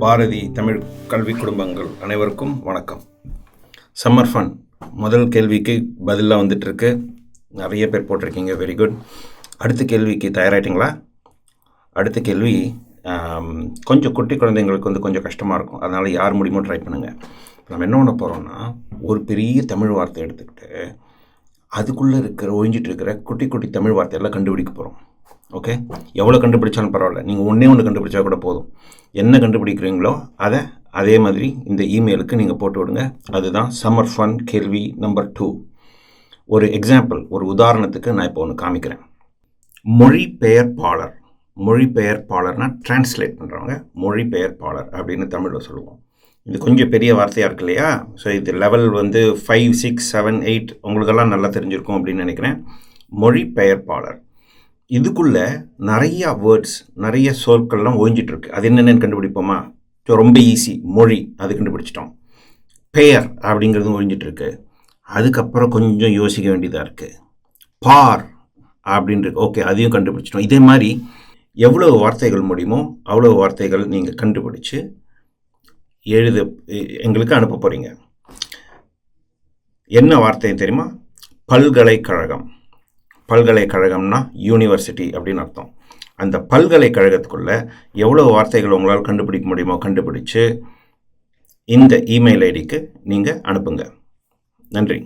பாரதி தமிழ் கல்வி குடும்பங்கள் அனைவருக்கும் வணக்கம். சம்மர் ஃபன் முதல் கேள்விக்கு பதிலாக வந்துட்டுருக்கு. நிறைய பேர் போட்டிருக்கீங்க, வெரி குட். அடுத்த கேள்விக்கு தயாராகிட்டிங்களா? அடுத்த கேள்வி கொஞ்சம் குட்டி குழந்தைங்களுக்கு கொஞ்சம் கஷ்டமாக இருக்கும், அதனால் யார் முடியுமோ ட்ரை பண்ணுங்கள். நம்ம என்ன பண்ண போகிறோம்னா, ஒரு பெரிய தமிழ் வார்த்தை எடுத்துக்கிட்டு அதுக்குள்ளே ஒழிஞ்சிட்டு இருக்கிற குட்டி குட்டி தமிழ் வார்த்தையெல்லாம் கண்டுபிடிக்க போகிறோம். ஓகே, எவ்வளோ கண்டுபிடிச்சாலும் பரவாயில்ல, நீங்கள் ஒன்று கண்டுபிடிச்சா கூட போதும். என்ன கண்டுபிடிக்கிறீங்களோ அதை அதே மாதிரி இந்த இமெயிலுக்கு நீங்கள் போட்டு விடுங்க. அதுதான் சம்மர் ஃபன் கேள்வி நம்பர் 2. ஒரு எக்ஸாம்பிள், ஒரு உதாரணத்துக்கு நான் இப்போ ஒன்று காமிக்கிறேன். மொழிபெயர்ப்பாளர். மொழிபெயர்ப்பாளர்னால் டிரான்ஸ்லேட் பண்ணுறவங்க மொழிபெயர்ப்பாளர் அப்படின்னு தமிழில் சொல்லுவோம். இது கொஞ்சம் பெரிய வார்த்தையாக இருக்கு இல்லையா? ஸோ இது லெவல் 5, 6, 7, 8 உங்களுக்கெல்லாம் நல்லா தெரிஞ்சிருக்கும் அப்படின்னு நினைக்கிறேன். மொழிபெயர்ப்பாளர் இதுக்குள்ளே நிறையா வேர்ட்ஸ், நிறைய சொற்கள்லாம் ஒழிஞ்சிட்ருக்கு. அது என்னென்னு கண்டுபிடிப்போமா? ரொம்ப ஈஸி. மொழி, அது கண்டுபிடிச்சிட்டோம். பெயர் அப்படிங்கிறது ஒழிஞ்சிட்ருக்கு. அதுக்கப்புறம் கொஞ்சம் யோசிக்க வேண்டியதாக இருக்குது. பார் அப்படின்றது, ஓகே, அதையும் கண்டுபிடிச்சிட்டோம். இதே மாதிரி எவ்வளோ வார்த்தைகள் முடியுமோ அவ்வளோ வார்த்தைகள் நீங்கள் கண்டுபிடிச்சு எங்களுக்கு அனுப்ப போகிறீங்க. என்ன வார்த்தை தெரியுமா? பல்கலைக்கழகம். பல்கலைக்கழகம்னா யூனிவர்சிட்டி அப்படின்னு அர்த்தம். அந்த பல்கலைக்கழகத்துக்குள்ளே எவ்வளோ வார்த்தைகள் உங்களால் கண்டுபிடிக்க முடியுமோ கண்டுபிடிச்சு இந்த இமெயில் ஐடிக்கு நீங்கள் அனுப்புங்க. நன்றி.